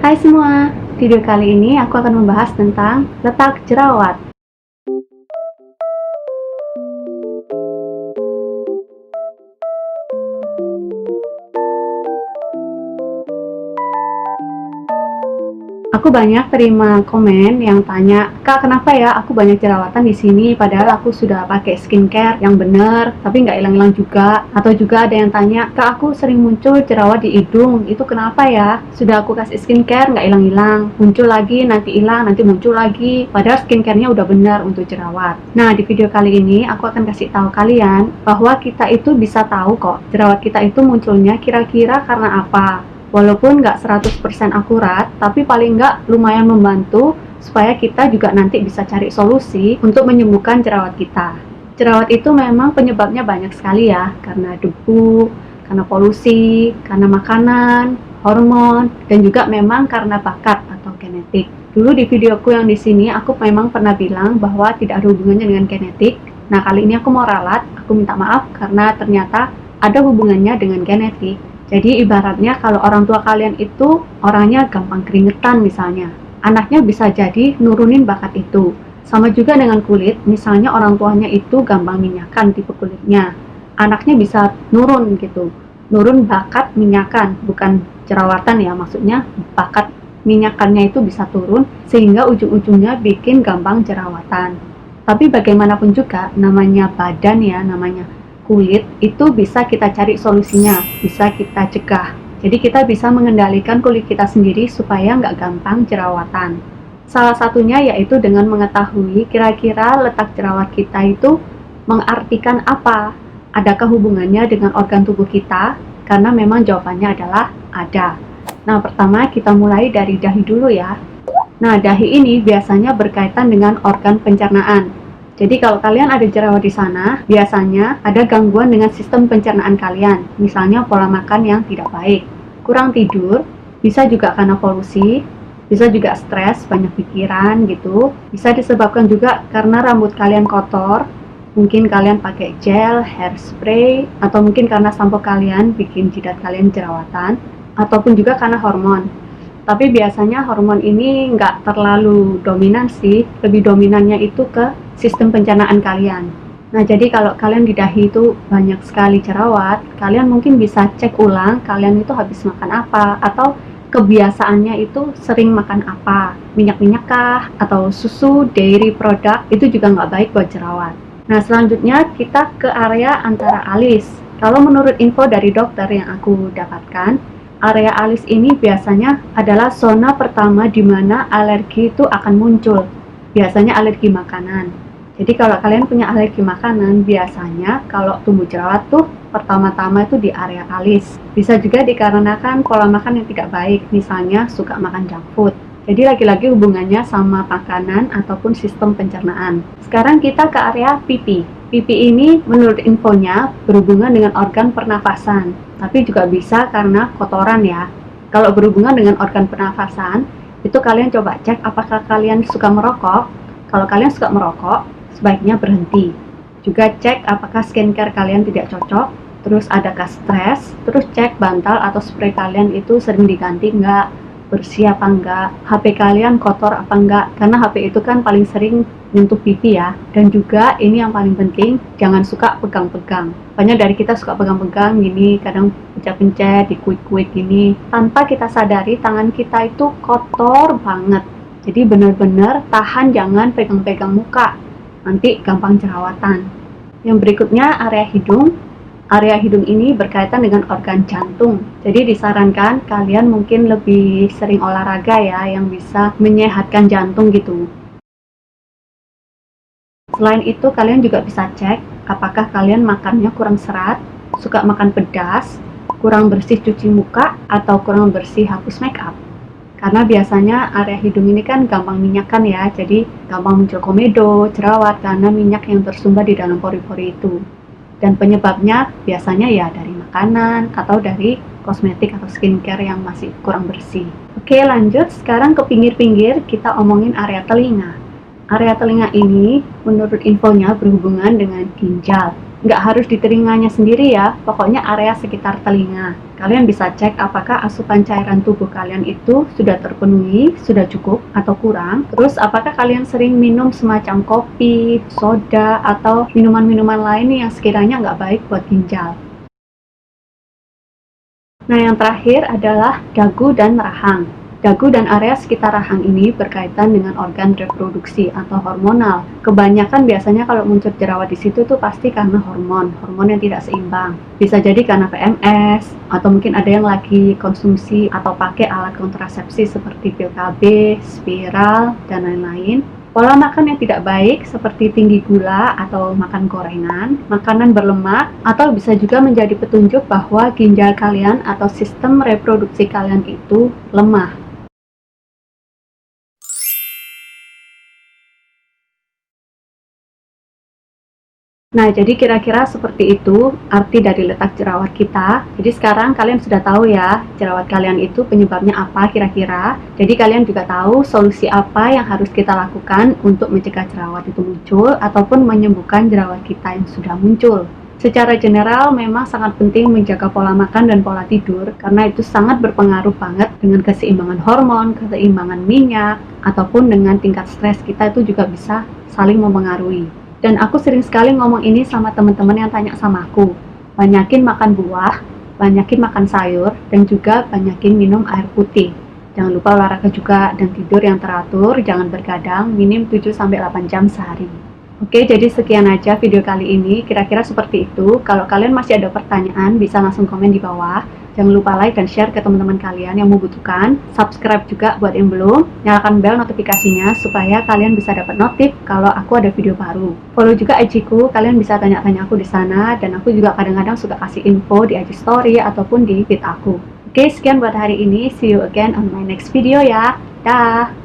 Hai semua, video kali ini aku akan membahas tentang letak jerawat. Aku banyak terima komen yang tanya, "Kak, kenapa ya aku banyak jerawatan di sini padahal aku sudah pakai skincare yang benar, tapi nggak hilang-hilang juga." Atau juga ada yang tanya, "Kak, aku sering muncul jerawat di hidung, itu kenapa ya? Sudah aku kasih skincare nggak hilang-hilang, muncul lagi, nanti hilang, nanti muncul lagi, padahal skincarenya udah benar untuk jerawat." Nah, di video kali ini aku akan kasih tahu kalian bahwa kita itu bisa tahu kok jerawat kita itu munculnya kira-kira karena apa. Walaupun nggak 100% akurat, tapi paling nggak lumayan membantu supaya kita juga nanti bisa cari solusi untuk menyembuhkan jerawat kita. Jerawat itu memang penyebabnya banyak sekali ya, karena debu, karena polusi, karena makanan, hormon, dan juga memang karena bakat atau genetik. Dulu di videoku yang di sini aku memang pernah bilang bahwa tidak ada hubungannya dengan genetik. Nah, kali ini aku mau ralat, aku minta maaf karena ternyata ada hubungannya dengan genetik. Jadi ibaratnya kalau orang tua kalian itu orangnya gampang keringetan misalnya, anaknya bisa jadi nurunin bakat itu. Sama juga dengan kulit, misalnya orang tuanya itu gampang minyakan tipe kulitnya, anaknya bisa nurun gitu, nurun bakat minyakan, bukan jerawatan ya, maksudnya bakat minyakannya itu bisa turun sehingga ujung-ujungnya bikin gampang jerawatan. Tapi bagaimanapun juga namanya badan ya, namanya kulit itu bisa kita cari solusinya, bisa kita cegah. Jadi kita bisa mengendalikan kulit kita sendiri supaya nggak gampang jerawatan. Salah satunya yaitu dengan mengetahui kira-kira letak jerawat kita itu mengartikan apa. Adakah hubungannya dengan organ tubuh kita? Karena memang jawabannya adalah ada. Nah, pertama kita mulai dari dahi dulu ya. Nah, dahi ini biasanya berkaitan dengan organ pencernaan. Jadi kalau kalian ada jerawat di sana, biasanya ada gangguan dengan sistem pencernaan kalian. Misalnya pola makan yang tidak baik, kurang tidur, bisa juga karena polusi, bisa juga stres, banyak pikiran gitu. Bisa disebabkan juga karena rambut kalian kotor, mungkin kalian pakai gel, hairspray, atau mungkin karena sampo kalian bikin jidat kalian jerawatan, ataupun juga karena hormon. Tapi biasanya hormon ini nggak terlalu dominan sih, lebih dominannya itu ke sistem pencernaan kalian. Nah, jadi kalau kalian di dahi itu banyak sekali jerawat, kalian mungkin bisa cek ulang kalian itu habis makan apa, atau kebiasaannya itu sering makan apa, minyak-minyak kah, atau susu, dairy product, itu juga nggak baik buat jerawat. Nah, selanjutnya kita ke area antara alis. Kalau menurut info dari dokter yang aku dapatkan, area alis ini biasanya adalah zona pertama di mana alergi itu akan muncul. Biasanya alergi makanan. Jadi kalau kalian punya alergi makanan, biasanya kalau tumbuh jerawat tuh pertama-tama itu di area alis. Bisa juga dikarenakan pola makan yang tidak baik, misalnya suka makan junk food. Jadi lagi-lagi hubungannya sama makanan ataupun sistem pencernaan. Sekarang kita ke area pipi. Pipi ini menurut infonya berhubungan dengan organ pernafasan, tapi juga bisa karena kotoran ya. Kalau berhubungan dengan organ pernafasan, itu kalian coba cek apakah kalian suka merokok. Kalau kalian suka merokok, sebaiknya berhenti. Juga cek apakah skincare kalian tidak cocok, terus adakah stres, terus cek bantal atau spray kalian itu sering diganti nggak, bersih apa enggak, HP kalian kotor apa enggak, karena HP itu kan paling sering nyentuh pipi ya. Dan juga ini yang paling penting, jangan suka pegang-pegang. Banyak dari kita suka pegang-pegang gini, kadang pencet-pencet, dikuik-kuik gini, tanpa kita sadari tangan kita itu kotor banget. Jadi benar-benar tahan, jangan pegang-pegang muka, nanti gampang jerawatan. Yang berikutnya area hidung. Area hidung ini berkaitan dengan organ jantung. Jadi disarankan kalian mungkin lebih sering olahraga ya, yang bisa menyehatkan jantung gitu. Selain itu kalian juga bisa cek apakah kalian makannya kurang serat, suka makan pedas, kurang bersih cuci muka, atau kurang bersih hapus make up. Karena biasanya area hidung ini kan gampang minyakan ya, jadi gampang muncul komedo, jerawat karena minyak yang tersumbat di dalam pori-pori itu. Dan penyebabnya biasanya ya dari makanan atau dari kosmetik atau skincare yang masih kurang bersih. Oke, lanjut sekarang ke pinggir-pinggir, kita omongin area telinga. Area telinga ini menurut infonya berhubungan dengan ginjal. Nggak harus di telinganya sendiri ya, pokoknya area sekitar telinga. Kalian bisa cek apakah asupan cairan tubuh kalian itu sudah terpenuhi, sudah cukup atau kurang. Terus apakah kalian sering minum semacam kopi, soda, atau minuman-minuman lain yang sekiranya nggak baik buat ginjal. Nah, yang terakhir adalah dagu dan rahang. Dagu dan area sekitar rahang ini berkaitan dengan organ reproduksi atau hormonal. Kebanyakan biasanya kalau muncul jerawat di situ tuh pasti karena hormon yang tidak seimbang. Bisa jadi karena PMS, atau mungkin ada yang lagi konsumsi atau pakai alat kontrasepsi seperti pil KB, spiral, dan lain-lain. Pola makan yang tidak baik seperti tinggi gula atau makan gorengan, makanan berlemak, atau bisa juga menjadi petunjuk bahwa ginjal kalian atau sistem reproduksi kalian itu lemah. Nah, jadi kira-kira seperti itu arti dari letak jerawat kita. Jadi sekarang kalian sudah tahu ya, jerawat kalian itu penyebabnya apa kira-kira. Jadi kalian juga tahu solusi apa yang harus kita lakukan untuk mencegah jerawat itu muncul ataupun menyembuhkan jerawat kita yang sudah muncul. Secara general memang sangat penting menjaga pola makan dan pola tidur karena itu sangat berpengaruh banget dengan keseimbangan hormon, keseimbangan minyak, ataupun dengan tingkat stres kita itu juga bisa saling mempengaruhi. Dan aku sering sekali ngomong ini sama teman-teman yang tanya sama aku. Banyakin makan buah, banyakin makan sayur, dan juga banyakin minum air putih. Jangan lupa olahraga juga dan tidur yang teratur, jangan bergadang, minim 7-8 jam sehari. Oke, jadi sekian aja video kali ini. Kira-kira seperti itu. Kalau kalian masih ada pertanyaan, bisa langsung komen di bawah. Jangan lupa like dan share ke teman-teman kalian yang membutuhkan. Subscribe juga buat yang belum. Nyalakan bel notifikasinya supaya kalian bisa dapat notif kalau aku ada video baru. Follow juga IG-ku, kalian bisa tanya-tanya aku di sana. Dan aku juga kadang-kadang suka kasih info di IG story ataupun di feed aku. Oke, sekian buat hari ini. See you again on my next video ya. Dah!